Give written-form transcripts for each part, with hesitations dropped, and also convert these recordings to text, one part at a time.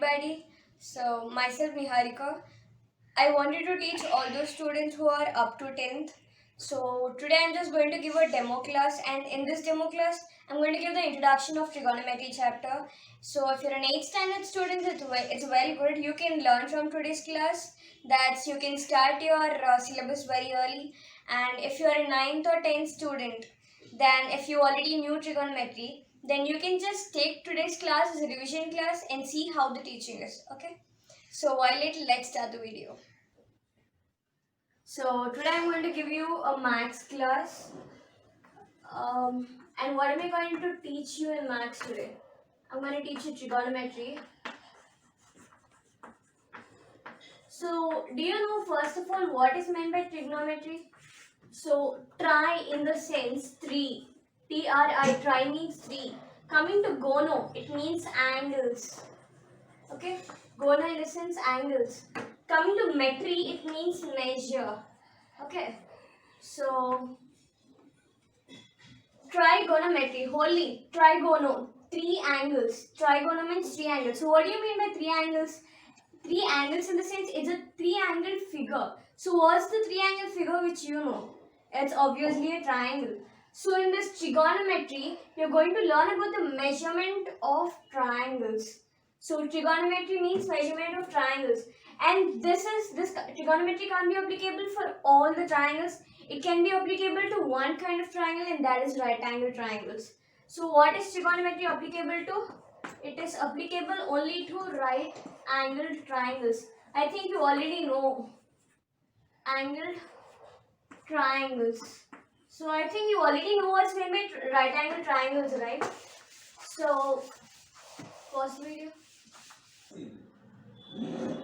everybody. So, myself Niharika. I wanted to teach all those students who are up to 10th. So, today I'm just going to give a demo class, and in this demo class, I'm going to give the introduction of trigonometry chapter. So, if you're an 8th standard student, it's very good. You can learn from today's class. That's you can start your syllabus very early. And if you're a 9th or 10th student, then if you already knew trigonometry, then you can just take today's class as a revision class and see how the teaching is. Okay. So let's start the video. So today I'm going to give you a maths class. And what am I going to teach you in maths today? I'm going to teach you trigonometry. So do you know first of all what is meant by trigonometry? So tri in the sense 3. T-R-I, tri means 3. Coming to gono, it means angles. Okay, gono in the sense angles. Coming to metry, it means measure. Okay, so trigonometry, wholly, trigono, 3 angles. Trigono means 3 angles. So what do you mean by 3 angles? 3 angles in the sense it's a 3-angled figure. So what's the 3-angle figure which you know? It's obviously a triangle. So in this trigonometry, you're going to learn about the measurement of triangles. So trigonometry means measurement of triangles. And this trigonometry can't be applicable for all the triangles. It can be applicable to one kind of triangle, and that is right angle triangles. So what is trigonometry applicable to? It is applicable only to right angled triangles. I think you already know angled triangles. So I think you already know what's meant by right angled triangles, right? So pause the video.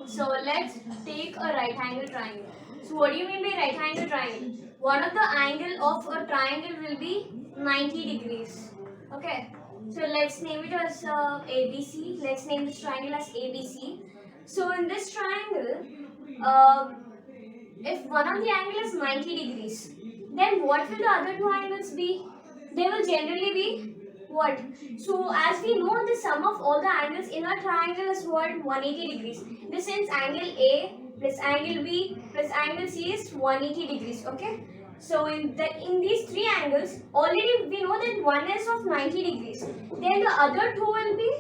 So let's take a right angle triangle. So what do you mean by right angle triangle? One of the angle of a triangle will be 90 degrees. Okay. So let's name it as ABC. Let's name this triangle as ABC. So in this triangle, if one of the angle is 90 degrees, then what will the other two angles be? They will generally be what? So as we know, the sum of all the angles in a triangle is what? 180 degrees. This means angle A plus angle B plus angle C is 180 degrees. Okay. So in these three angles, already we know that one is of 90 degrees. Then the other two will be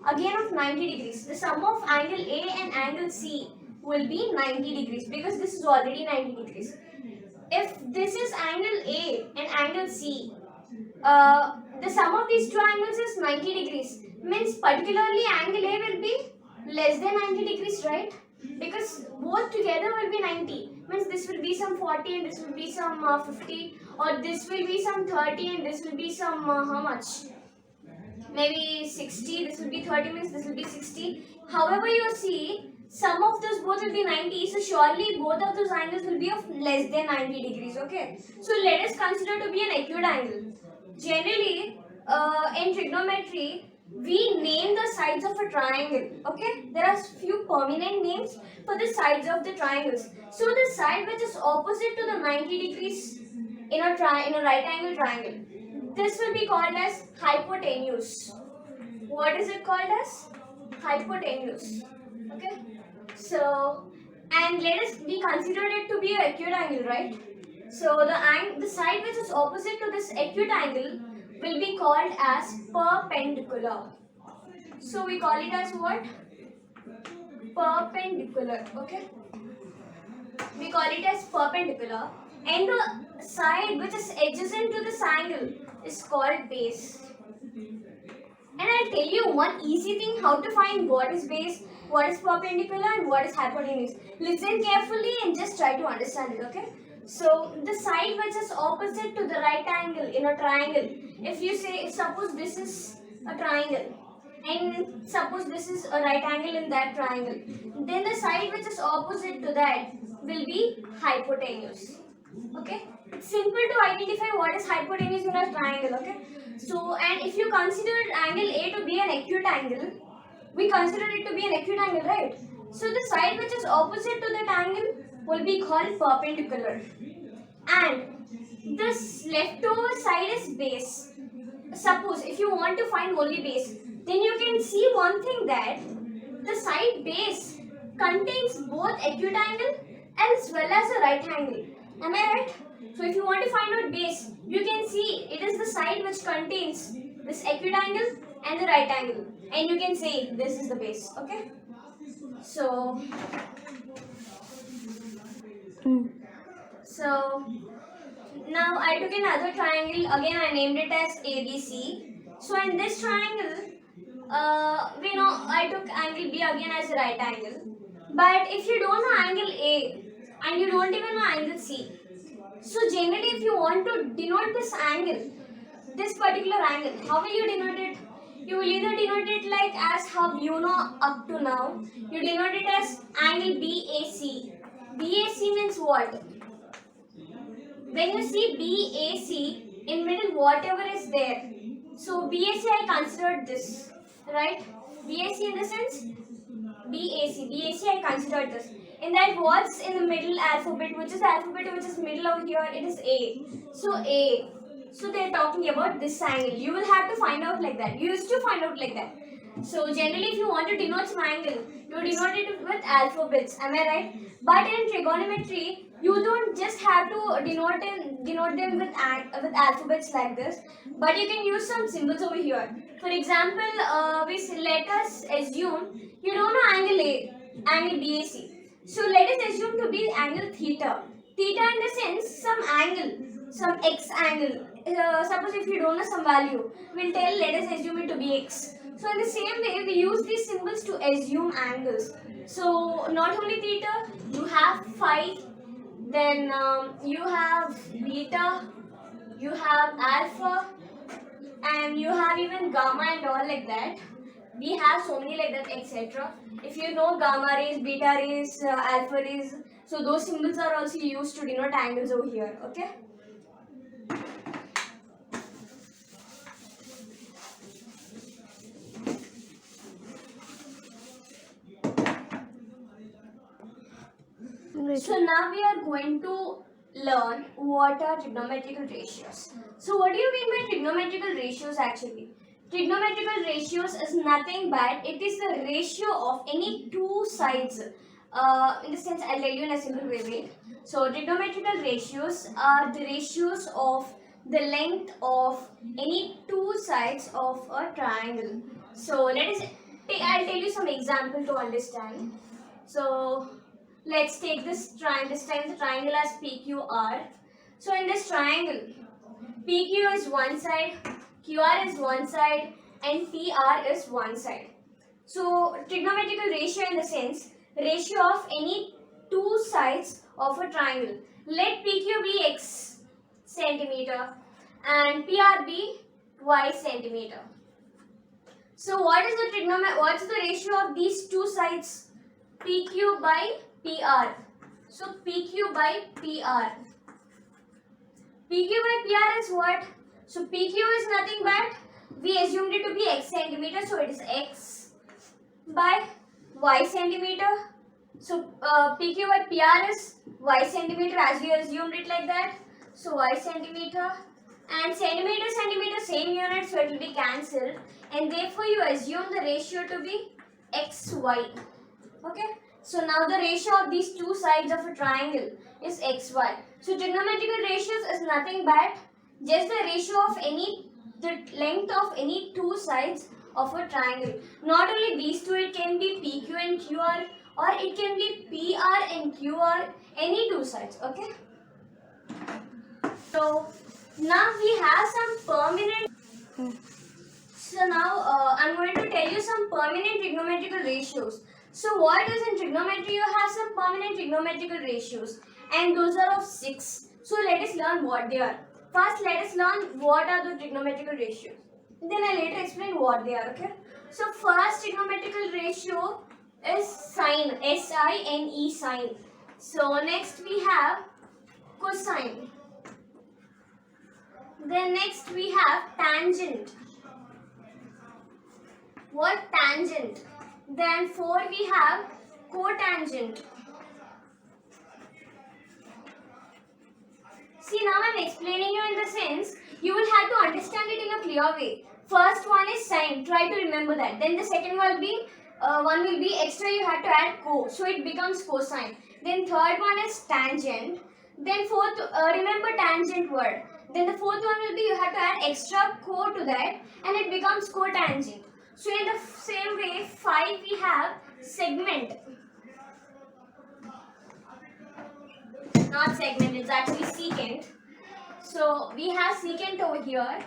again of 90 degrees. The sum of angle A and angle C will be 90 degrees because this is already 90 degrees. If this is angle A and angle C, the sum of these two angles is 90 degrees. Means particularly angle A will be less than 90 degrees, right? Because both together will be 90. Means this will be some 40 and this will be some 50, or this will be some 30 and this will be some how much? Maybe 60. This will be 30, means this will be 60. However, you see, sum of those both will be 90. So surely both of those angles will be of less than 90 degrees. Okay. So let us consider to be an acute angle. Generally, in trigonometry, we name the sides of a triangle. Okay, there are few permanent names for the sides of the triangles. So the side which is opposite to the 90 degrees in a right angle triangle, this will be called as hypotenuse. What is it called as? Hypotenuse. Okay, so and let us be considered it to be an acute angle, right? So the side which is opposite to this acute angle will be called as perpendicular. So we call it as what? Perpendicular. Okay. We call it as perpendicular. And the side which is adjacent to this angle is called base. And I'll tell you one easy thing how to find what is base, what is perpendicular, and what is hypotenuse. Listen carefully and just try to understand it, okay? So the side which is opposite to the right angle in a triangle, if you say, suppose this is a triangle and suppose this is a right angle in that triangle, then the side which is opposite to that will be hypotenuse. Okay, it's simple to identify what is hypotenuse in a triangle. Okay, so and if you consider angle A to be an acute angle, we consider it to be an acute angle, right? So the side which is opposite to that angle will be called perpendicular, and this leftover side is base. Suppose if you want to find only base, then you can see one thing that the side base contains both acute angle as well as a right angle. Am I right? So if you want to find out base, you can see it is the side which contains this acute angle and the right angle, and you can say this is the base. Okay. So so now I took another triangle. Again, I named it as ABC. So in this triangle, we know I took angle B again as a right angle. But if you don't know angle A and you don't even know angle C, so generally if you want to denote this angle, this particular angle, how will you denote it? You will either denote it like as how you know up to now. You denote it as angle BAC. BAC means what? When you see BAC, in middle whatever is there, so BAC I considered this, right? BAC in the sense BAC I considered this. In that, what's in the middle alphabet, which is the alphabet which is middle over here, it is A. So A. So they're talking about this angle. You will have to find out like that. You used to find out like that. So generally, if you want to denote some angle, you denote it with alphabets. Am I right? But in trigonometry, you don't just have to denote them with alphabets like this, but you can use some symbols over here. For example, let us assume you don't know angle A, angle BAC. So let us assume to be angle theta. Theta in the sense some angle, some x angle. Suppose if you don't know some value, we'll tell let us assume it to be x. So in the same way, we use these symbols to assume angles. So not only theta, you have phi, then you have beta, you have alpha, and you have even gamma and all like that. We have so many like that, etc. If you know gamma rays, beta rays, alpha rays, so those symbols are also used to denote angles over here. Okay. So now we are going to learn what are trigonometrical ratios. So what do you mean by trigonometrical ratios actually? Trigonometrical ratios is nothing but it is the ratio of any two sides. In the sense, I'll tell you in a simple way. Wait. So trigonometrical ratios are the ratios of the length of any two sides of a triangle. So I'll tell you some example to understand. So let's take this triangle. This time the triangle as PQR. So in this triangle, PQ is one side, QR is one side, and PR is one side. So trigonometrical ratio in the sense ratio of any two sides of a triangle. Let PQ be x centimeter and PR be y centimeter. So what's the ratio of these two sides? PQ by PR. So PQ by PR. PQ by PR is what? So PQ is nothing but we assumed it to be x centimeter, so it is x by y centimeter. So PQ by PR is y centimeter as we assumed it like that. So y centimeter and centimeter same unit, so it will be cancelled, and therefore you assume the ratio to be xy. Okay. So now the ratio of these two sides of a triangle is xy. So trigonometrical ratios is nothing but just the ratio of the length of any two sides of a triangle. Not only these two, it can be PQ and QR, or it can be PR and QR, any two sides. Okay. So now we have some permanent. So now I'm going to tell you some permanent trigonometrical ratios. So what is in trigonometry? You have some permanent trigonometrical ratios, and those are of 6. So let us learn what they are. First, let us learn what are the trigonometrical ratios. Then I later explain what they are. Okay. So first trigonometrical ratio is sine, S-I-N-E, sine. So next we have cosine. Then next we have tangent. What tangent? Then 4 we have cotangent. See, now I am explaining you in the sense you will have to understand it in a clear way. First one is sine. Try to remember that. Then the second one will be one will be extra, you have to add co, so it becomes cosine. Then third one is tangent. Then fourth, remember tangent word. Then the fourth one will be you have to add extra co to that and it becomes cotangent. So in the same way, 5 we have segment. Not segment, it's actually secant. So we have secant over here,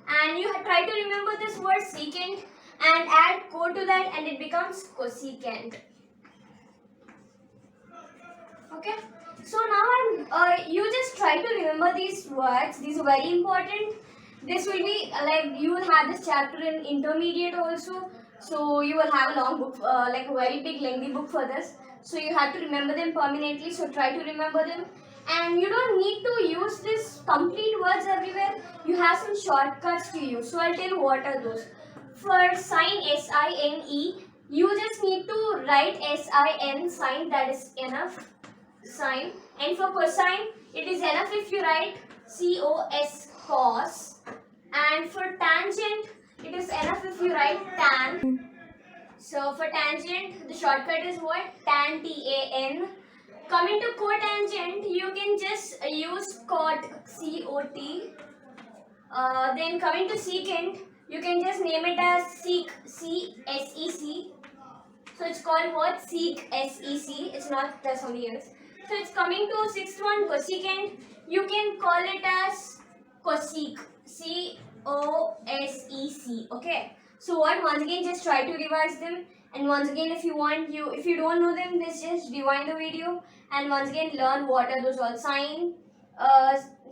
and you try to remember this word secant and add co to that and it becomes cosecant. Okay, so now you just try to remember these words. These are very important. This will be like you will have this chapter in intermediate also. So you will have a long book, like a very big lengthy book for this. So you have to remember them permanently. So try to remember them. And you don't need to use this complete words everywhere. You have some shortcuts to use. So I'll tell you what are those. For sine, S-I-N-E, you just need to write S-I-N, sine, that is enough. Sine. And for cosine, it is enough if you write C-O-S, cos. And for tangent, it is enough if you write tan. So for tangent, the shortcut is what? Tan, T-A-N. Coming to cotangent, you can just use cot, C-O-T. Then coming to secant, you can just name it as sec, C-S-E-C. So it's called what? Sec, S-E-C. It's not there's something else. So it's coming to sixth one, cosecant. You can call it as cosec, C-O-S-E-C. Okay. So what? Once again, just try to revise them. And once again, if you don't know them, just rewind the video. And once again, learn what are those all. Sine.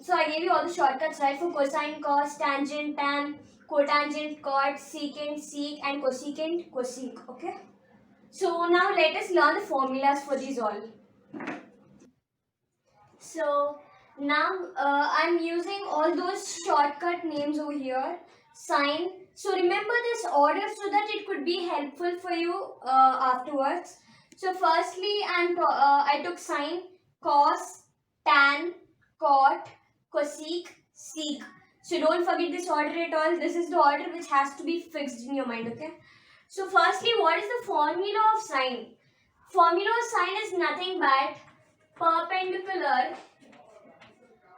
So I gave you all the shortcuts, right? For cosine, cos, tangent, tan, cotangent, cot, secant, sec, and cosecant, cosec. Okay. So now let us learn the formulas for these all. So now I'm using all those shortcut names over here. Sine. So remember this order so that it could be helpful for you afterwards. So firstly, I took sine, cos, tan, cot, cosec, sec. So don't forget this order at all. This is the order which has to be fixed in your mind. Okay. So firstly, what is the formula of sine? Formula of sine is nothing but perpendicular.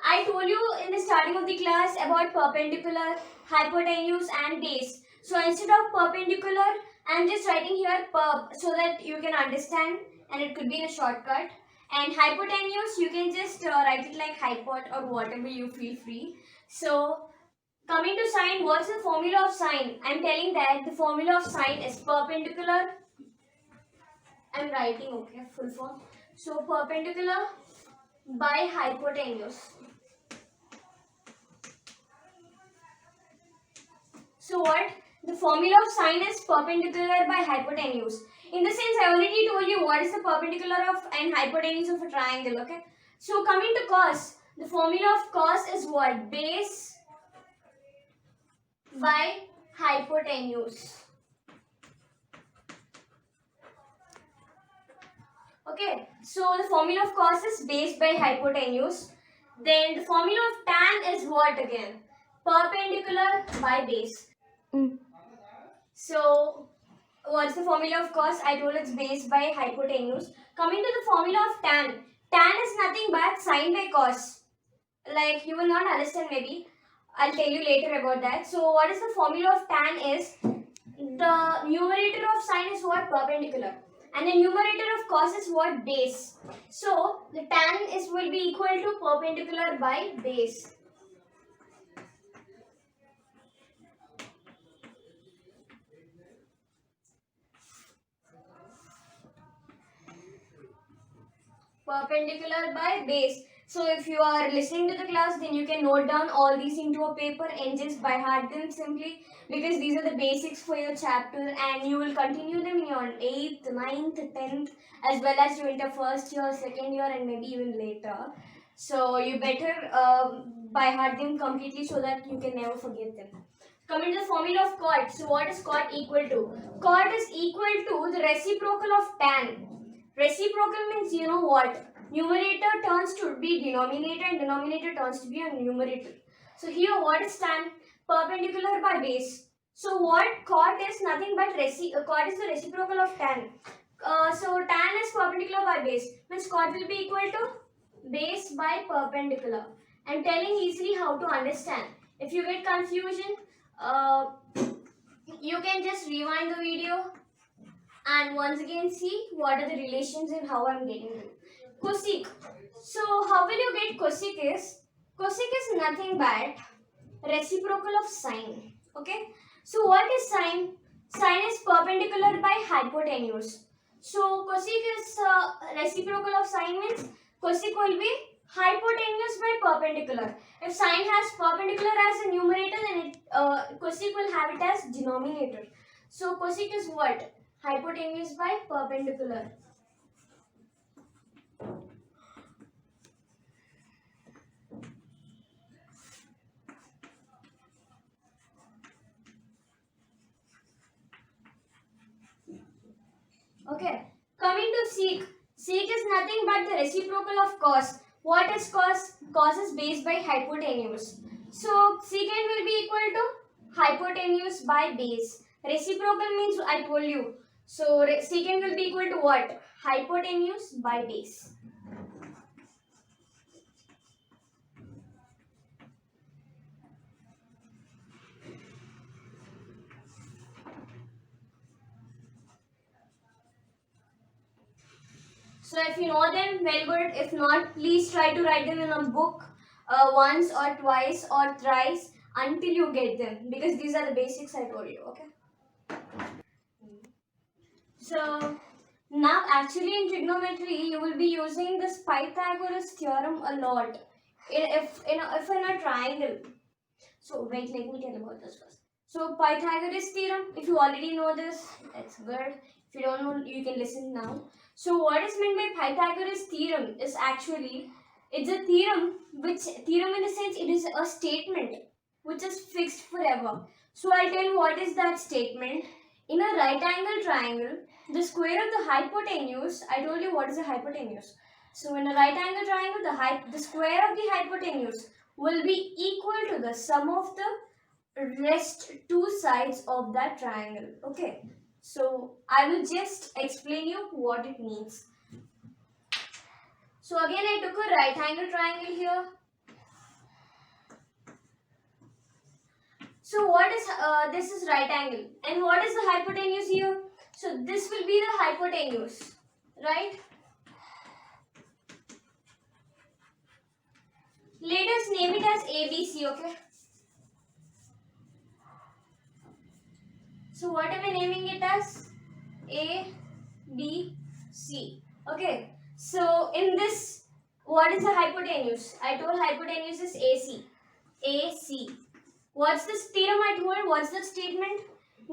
I told you in the starting of the class about perpendicular, hypotenuse and base. So instead of perpendicular, I am just writing here perp so that you can understand and it could be in a shortcut. And hypotenuse, you can just write it like hypot or whatever you feel free. So coming to sine, what's the formula of sine? I am telling that the formula of sine is perpendicular. I am writing, okay, full form. So perpendicular by hypotenuse. So what? The formula of sine is perpendicular by hypotenuse. In the sense, I already told you what is the perpendicular of and hypotenuse of a triangle, okay? So coming to cos, the formula of cos is what? Base by hypotenuse. Okay, so the formula of cos is base by hypotenuse. Then the formula of tan is what again? Perpendicular by base. So what's the formula of cos? I told it's base by hypotenuse. Coming to the formula of tan. Tan is nothing but sine by cos. Like you will not understand maybe. I'll tell you later about that. So what is the formula of tan is the numerator of sine is what? Perpendicular. And the numerator of cos is what? Base. So the tan will be equal to perpendicular by base. Perpendicular by base. So if you are listening to the class, then you can note down all these into a paper and just by heart them simply, because these are the basics for your chapter and you will continue them in your 8th, 9th, 10th as well as you enter first year, second year and maybe even later. So you better by heart them completely so that you can never forget them. Coming to the formula of cot. So what is cot equal to? Cot is equal to the reciprocal of tan. Reciprocal means you know what? Numerator turns to be denominator and denominator turns to be a numerator. So here what is tan? Perpendicular by base. So what cot is nothing but cot is the reciprocal of tan. So tan is perpendicular by base, means cot will be equal to base by perpendicular. I'm telling easily how to understand. If you get confusion, uh, you can just rewind the video and once again see what are the relations and how I'm getting them. Cosec. So how will you get cosec is nothing but reciprocal of sine. Okay. So what is sine? Sine is perpendicular by hypotenuse. So cosec is reciprocal of sine, means cosec will be hypotenuse by perpendicular. If sine has perpendicular as a numerator, then cosec will have it as denominator. So cosec is what? Hypotenuse by perpendicular. Okay. Coming to sec. Sec is nothing but the reciprocal of cos. What is cos? Cos is based by hypotenuse. So secant will be equal to hypotenuse by base. Reciprocal means I told you. So secant will be equal to what? Hypotenuse by base. So if you know them, well good. If not, please try to write them in a book once or twice or thrice until you get them, because these are the basics I told you. Okay. So now actually in trigonometry you will be using this Pythagoras theorem a lot. If in a triangle. So wait, let me tell about this first. So Pythagoras theorem, if you already know this, that's good. If you don't know, you can listen now. So what is meant by Pythagoras theorem is actually, it's a theorem in the sense it is a statement which is fixed forever. So I'll tell you what is that statement. In a right angle triangle, the square of the hypotenuse, I told you what is a hypotenuse. So in a right angle triangle, the square of the hypotenuse will be equal to the sum of the rest two sides of that triangle. Okay. So I will just explain you what it means. So again I took a right angle triangle here. So what is this is right angle, and what is the hypotenuse here? So this will be the hypotenuse, right? Let us name it as ABC, okay? So what am I naming it as? A, B, C. Okay. So in this, what is the hypotenuse? I told hypotenuse is AC. AC. What's this theorem I told? What's the statement?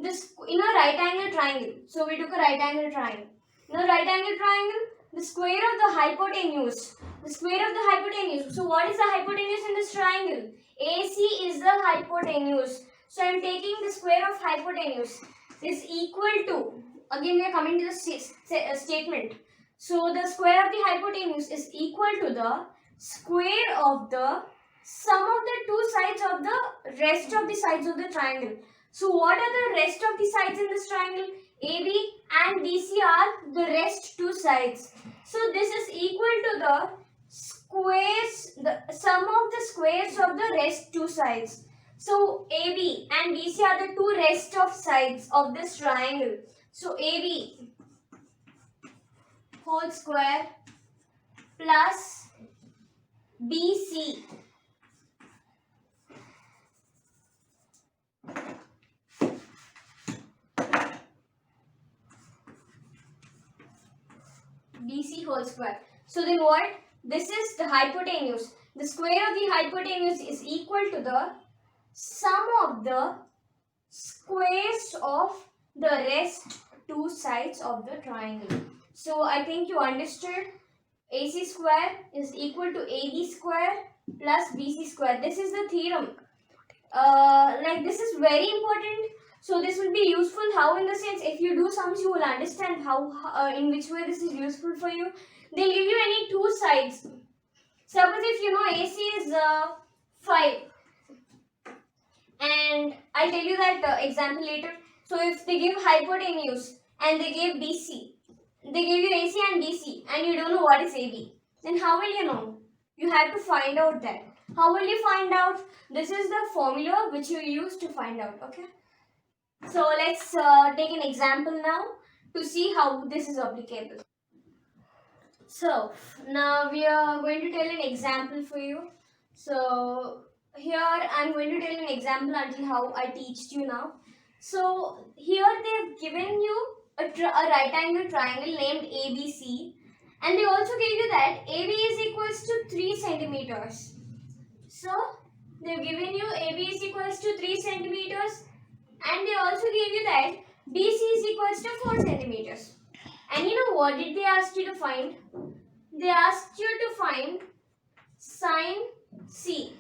This in a right angle triangle. So we took a right angle triangle. In a right angle triangle, the square of the hypotenuse. The square of the hypotenuse. So what is the hypotenuse in this triangle? AC is the hypotenuse. So I am taking the square of hypotenuse is equal to, again we are coming to the statement. So the square of the hypotenuse is equal to the square of the sum of the two sides of the rest of the sides of the triangle. So what are the rest of the sides in this triangle? AB and BC are the rest two sides. So this is equal to the squares, the sum of the squares of the rest two sides. So AB and BC are the two rest of sides of this triangle. So AB whole square plus BC whole square. So then what? This is the hypotenuse. The square of the hypotenuse is equal to the sum of the squares of the rest two sides of the triangle. So I think you understood. AC square is equal to AB square plus BC square. This is the theorem. Like this is very important. So this will be useful. How, in the sense, if you do sums, you will understand how in which way this is useful for you. They'll give you any two sides. Suppose if you know AC is 5. And I'll tell you that example later. So if they give hypotenuse and they gave BC, they give you AC and BC, and you don't know what is AB, then how will you know? You have to find out that. How will you find out? This is the formula which you use to find out. Okay. So let's take an example now to see how this is applicable. So now we are going to tell an example for you. So here I'm going to tell an example until how I teached you now. So here they've given you a right angle triangle named ABC, and they also gave you that AB is equals to 3 centimeters. So they've given you AB is equals to 3 centimeters, and they also gave you that BC is equals to 4 centimeters. And you know what did they ask you to find? They asked you to find sine C.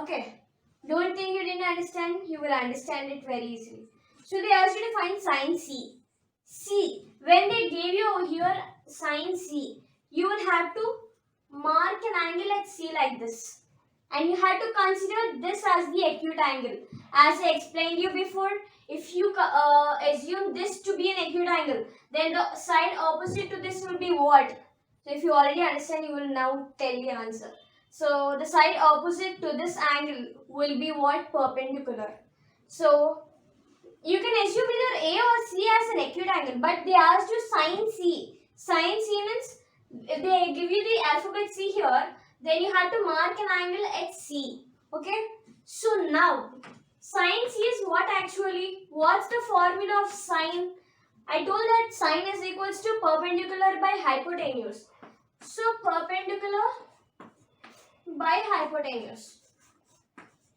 Okay. Don't think you didn't understand. You will understand it very easily. So they asked you to find sine C. C. When they gave you over here sine C, you will have to mark an angle at C like this. And you have to consider this as the acute angle. As I explained you before, if you assume this to be an acute angle, then the side opposite to this will be what? So if you already understand, you will now tell the answer. So the side opposite to this angle will be what? Perpendicular. So you can assume either A or C as an acute angle, but they asked you sine C. Sine C means if they give you the alphabet C here, then you have to mark an angle at C. Okay. So now sine C is what actually? What's the formula of sine? I told that sine is equals to perpendicular by hypotenuse. So perpendicular by hypotenuse.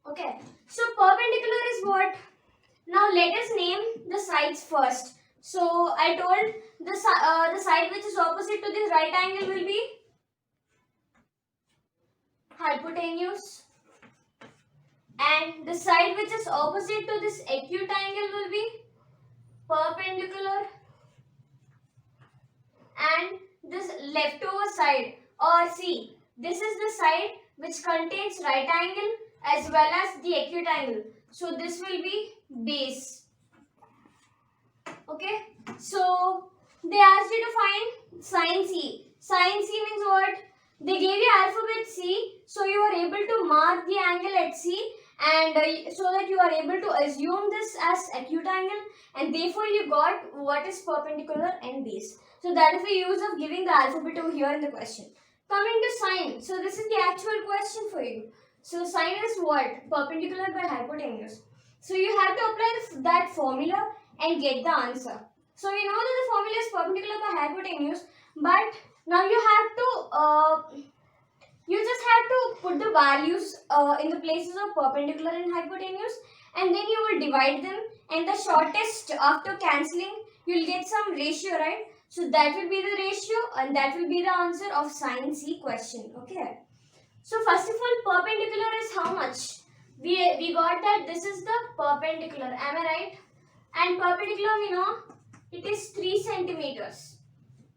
Okay. So perpendicular is what? Now let us name the sides first. So I told the side which is opposite to this right angle will be hypotenuse, and the side which is opposite to this acute angle will be perpendicular, and this leftover side, or see, this is the side which contains right angle as well as the acute angle. So this will be base. Okay. So they asked you to find sine C. Sine C means what? They gave you alphabet C, so you are able to mark the angle at C, and so that you are able to assume this as acute angle, and therefore you got what is perpendicular and base. So that is the use of giving the alphabet over here in the question. Coming to sine, so this is the actual question for you. So sine is what? Perpendicular by hypotenuse. So you have to apply that formula and get the answer. So we know that the formula is perpendicular by hypotenuse, but now you have to you just have to put the values in the places of perpendicular and hypotenuse, and then you will divide them, and the shortest after cancelling you will get some ratio, right? So that will be the ratio, and that will be the answer of sine C question. Okay. So first of all, perpendicular is how much? We got that this is the perpendicular. Am I right? And perpendicular, we know it is 3 centimeters.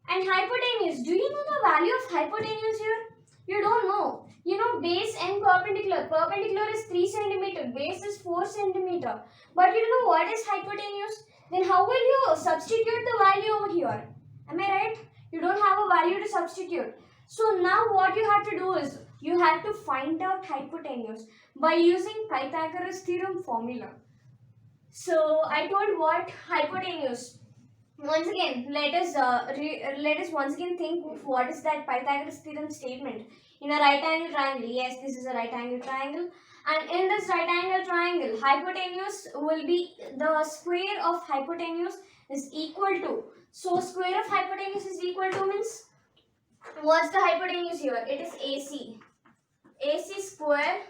And hypotenuse, do you know the value of hypotenuse here? You don't know. You know base and perpendicular. Perpendicular is 3 centimeter. Base is 4 centimeter. But you don't know what is hypotenuse. Then how will you substitute the value over here? Am I right? You don't have a value to substitute. So now what you have to do is you have to find out hypotenuse by using Pythagoras theorem formula. So I told what hypotenuse. Once again, let us once again think of what is that Pythagoras theorem statement. In a right angle triangle, yes, this is a right angle triangle, and in this right angle triangle, hypotenuse will be the square of hypotenuse is equal to. So square of hypotenuse is equal to means what's the hypotenuse here? It is AC. AC square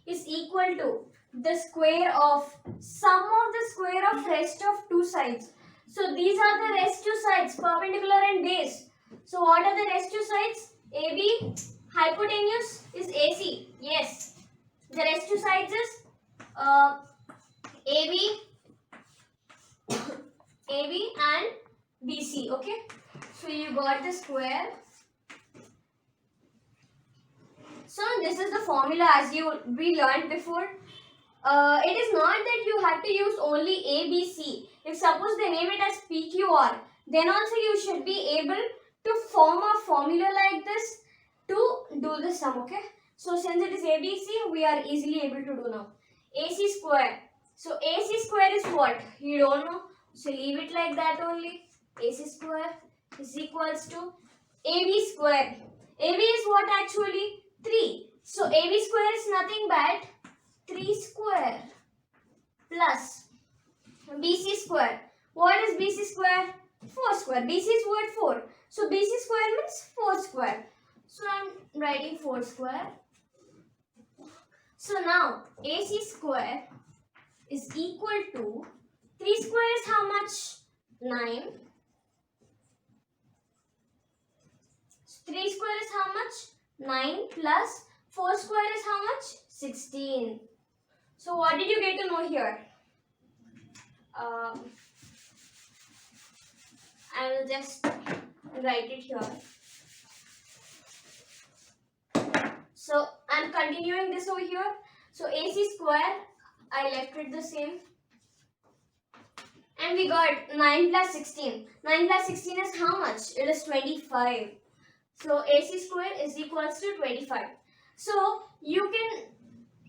is equal to the square of sum of the square of rest of two sides. So these are the rest two sides, perpendicular and base. So what are the rest two sides? AB, hypotenuse is AC. Yes. The rest two sides is AB, AB and BC. Okay. So you got the square. So this is the formula as we learned before. it is not that you have to use only A, B, C. If suppose they name it as PQR, then also you should be able to form a formula like this to do the sum, okay? So since it is ABC, we are easily able to do now. AC square. So AC square is what? You don't know. So leave it like that only. AC square is equals to AB square. AB is what actually? 3. So AB square is nothing but 3 square plus BC square. What is BC square? 4 square. BC is what? 4. So BC square means 4 square. So I'm writing 4 square. So now AC square is equal to 3 square is how much? 9. 3 square is how much? 9 plus 4 square is how much? 16. So what did you get to know here? I will just write it here. So I'm continuing this over here. So AC square, I left it the same. And we got 9 plus 16. 9 plus 16 is how much? It is 25. So AC square is equals to 25. So you can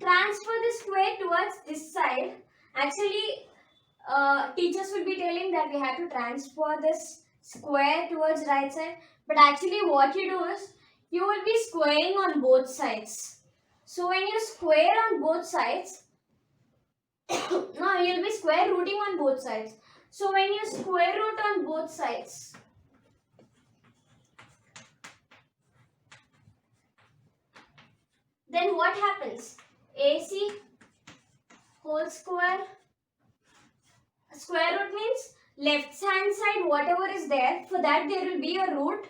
transfer the square towards this side. Actually, teachers will be telling that we have to transfer this square towards right side. But actually what you do is, you will be squaring on both sides. So when you square on both sides, no, you'll be square rooting on both sides. So when you square root on both sides, then what happens? AC whole square. Square root means left hand side whatever is there, for that there will be a root,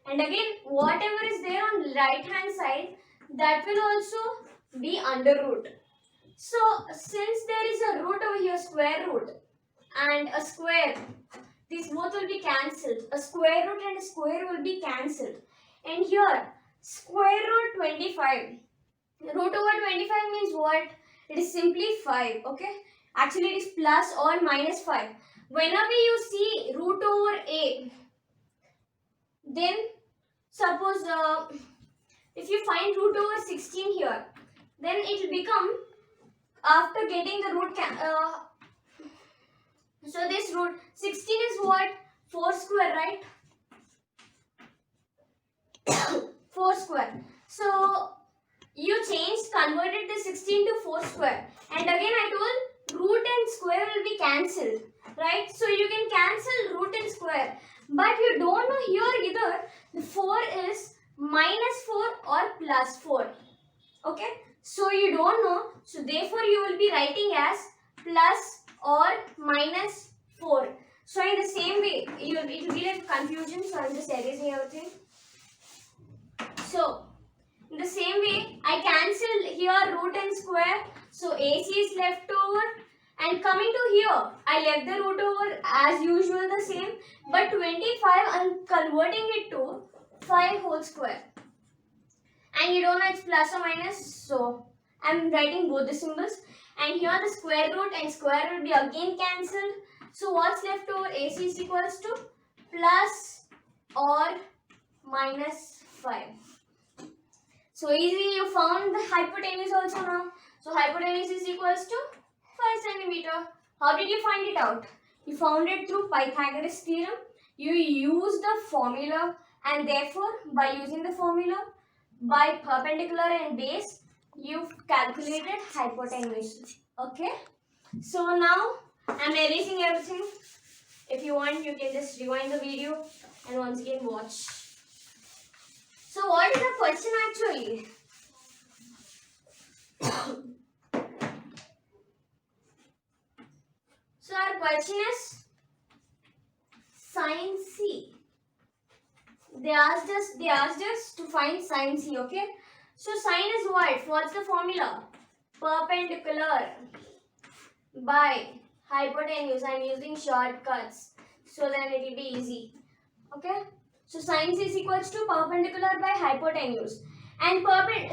and again whatever is there on right hand side, that will also be under root. So since there is a root over here, square root and a square, these both will be cancelled. A square root and a square will be cancelled. And here square root 25. Root over 25 means what? It is simply 5. Okay. Actually it is plus or minus 5. Whenever you see root over a, then suppose if you find root over 16 here, then it will become, after getting the root, so this root 16 is what? 4 square, right? 4 square. So you converted the 16 to 4 square, and again I told root and square will be cancelled, right? So you can cancel root and square, but you don't know here either the 4 is minus 4 or plus 4. Okay, so you don't know, so therefore you will be writing as plus or minus 4. So in the same way, it will be like confusion, so I'm just erasing everything. So in the same way, I cancel here root and square, so AC is left over, and coming to here, I left the root over as usual the same, but 25 I'm converting it to 5 whole square. And you don't know it's plus or minus, so I'm writing both the symbols. And here the square root and square root will be again cancelled. So what's left over? AC is equals to plus or minus 5. So easy, you found the hypotenuse also now. So hypotenuse is equals to 5 centimeter. How did you find it out? You found it through Pythagoras theorem. You use the formula, and therefore by using the formula, by perpendicular and base, you've calculated hypotenuse. Okay. So now I'm erasing everything. If you want, you can just rewind the video and once again watch. So what is the question actually? So our question is sin C. They asked us to find sin C, okay? So sin is what? What's the formula? Perpendicular by hypotenuse. I'm using shortcuts so then it will be easy. Okay? So sin C is equals to perpendicular by hypotenuse. And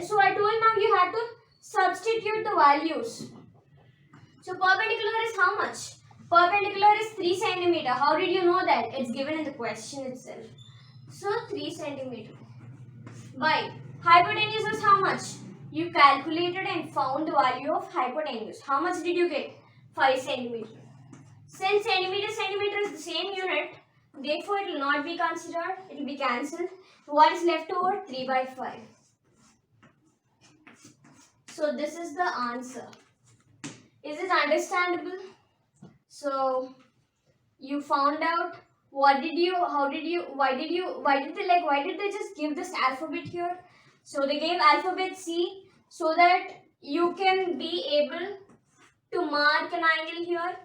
so I told now you have to substitute the values. So perpendicular is how much? Perpendicular is 3 centimeter. How did you know that? It's given in the question itself. So 3 centimeter. By hypotenuse is how much? You calculated and found the value of hypotenuse. How much did you get? 5 centimeter. Since centimeter is the same unit, therefore it will not be considered. It will be cancelled. What is left over? 3 by 5. So this is the answer. Is it understandable? So you found out why did they just give this alphabet here? So they gave alphabet C so that you can be able to mark an angle here.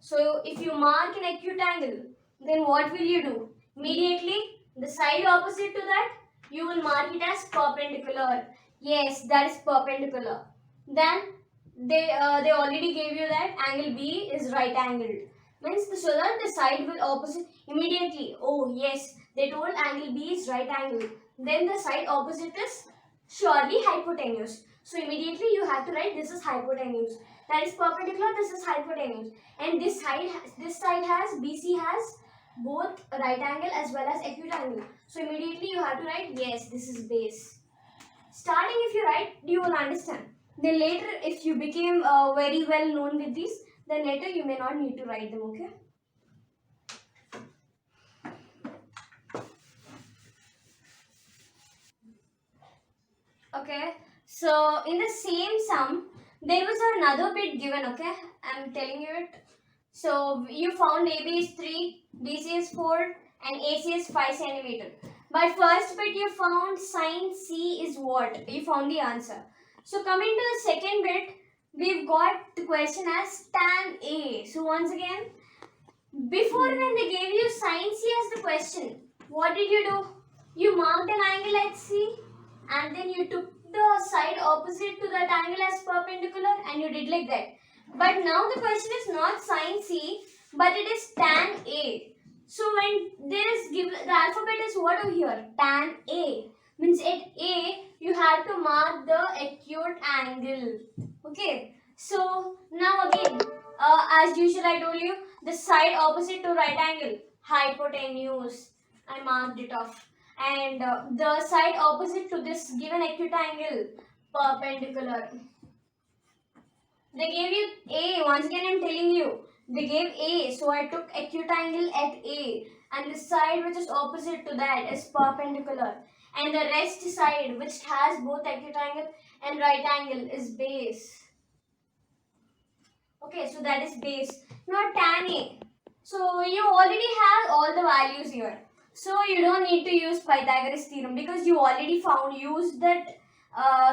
So if you mark an acute angle, then what will you do? Immediately the side opposite to that, you will mark it as perpendicular. Yes, that is perpendicular. Then they already gave you that angle B is right angled. Means so that the side will opposite immediately. Oh yes, they told angle B is right angle. Then the side opposite is surely hypotenuse. So immediately you have to write this is hypotenuse. That is perpendicular. This is hypotenuse. And this side has BC has both right angle as well as acute angle. So immediately you have to write yes, this is base. Starting if you write, you will understand. Then later if you became very well known with these, then later you may not need to write them, okay? Okay, so in the same sum, there was another bit given, okay? I'm telling you it. So you found AB is 3, BC is 4 and AC is 5 centimeter. But first bit you found sine C is what? You found the answer. So coming to the second bit, we've got the question as tan A. So once again, before when they gave you sine C as the question, what did you do? You marked an angle at C and then you took the side opposite to that angle as perpendicular and you did like that. But now the question is not sine C, but it is tan A. So when there is given, the alphabet is what over here? Tan A. Means at A, you have to mark the acute angle. Okay. So now again, as usual I told you, the side opposite to right angle, hypotenuse. I marked it off. And the side opposite to this given acute angle, perpendicular. They gave you A. Once again I am telling you. They gave A. So I took acute angle at A. And the side which is opposite to that is perpendicular. And the rest side which has both acute angle and right angle is base. Okay, so that is base. Now tan A. So you already have all the values here. So you don't need to use Pythagoras theorem because you already used that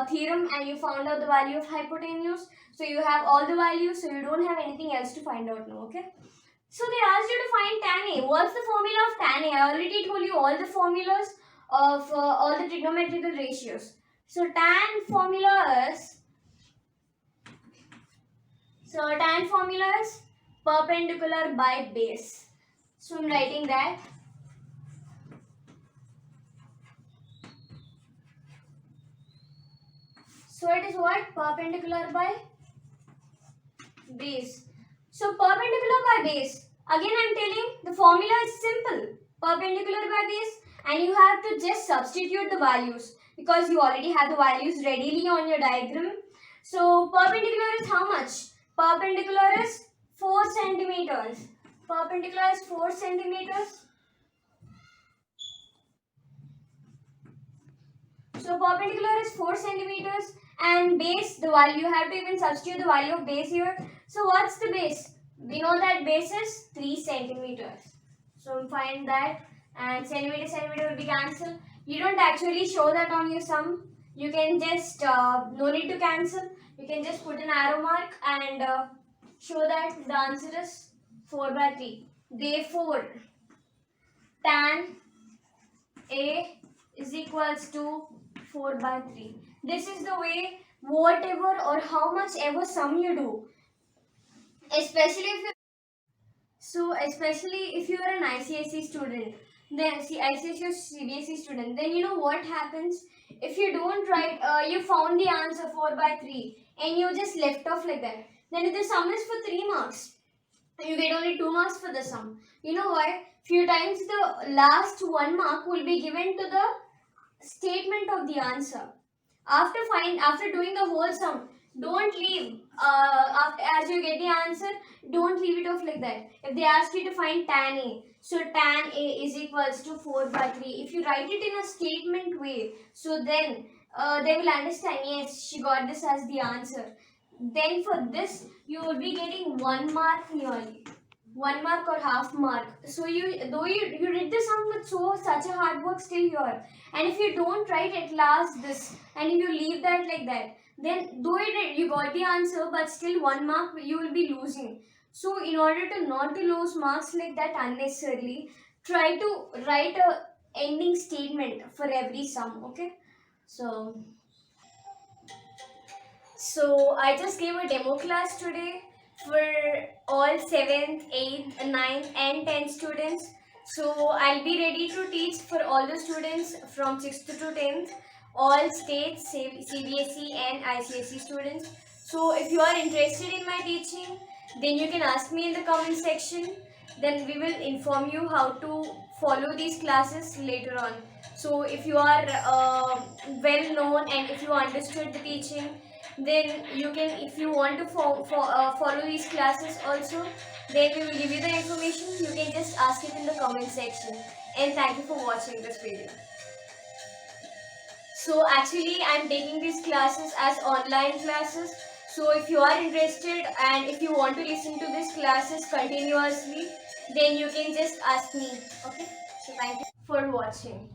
theorem and you found out the value of hypotenuse. So you have all the values, so you don't have anything else to find out now, okay? So they asked you to find tan A. What's the formula of tan A? I already told you all the formulas of all the trigonometrical ratios. So tan formula is perpendicular by base. So I'm writing that. So it is what? Perpendicular by base. So perpendicular by base. Again I am telling the formula is simple. Perpendicular by base, and you have to just substitute the values because you already have the values readily on your diagram. So perpendicular is how much? Perpendicular is 4 centimeters. Perpendicular is 4 centimeters. So perpendicular is 4 centimeters and base, the value, you have to even substitute the value of base here. So what's the base? We know that base is 3 centimeters. So find that, and centimeter will be cancelled. You don't actually show that on your sum. You can just, no need to cancel. You can just put an arrow mark and show that the answer is 4 by 3. Therefore, tan A is equals to 4 by 3. This is the way whatever or how much ever sum you do, especially if you are an ICSE student, then ICSE or CBSE student, then you know what happens if you don't write, you found the answer 4 by 3 and you just left off like that. Then if the sum is for 3 marks, you get only 2 marks for the sum. You know why? Few times the last 1 mark will be given to the statement of the answer. After doing the whole sum, don't leave after as you get the answer, don't leave it off like that. If they ask you to find tan a, so tan a is equals to 4 by 3. If you write it in a statement way, so then they will understand, yes, she got this as the answer. Then for this you will be getting 1 mark nearly, 1 mark or half mark. So you did the sum with such a hard work still here, and if you don't write at last this and you leave that like that, then though you got the answer, but still 1 mark you will be losing. So in order to not to lose marks like that unnecessarily, try to write a ending statement for every sum. Okay, so I just gave a demo class today for all 7th, 8th, 9th and 10th students. So I'll be ready to teach for all the students from 6th to 10th, all states, CBSE and ICSE students. So if you are interested in my teaching, then you can ask me in the comment section. Then we will inform you how to follow these classes later on. So if you are well known and if you understood the teaching, then you can, if you want to follow these classes also, then we will give you the information. You can just ask it in the comment section. And thank you for watching this video. So actually I'm taking these classes as online classes. So if you are interested and if you want to listen to these classes continuously, then you can just ask me. Okay, so thank you for watching.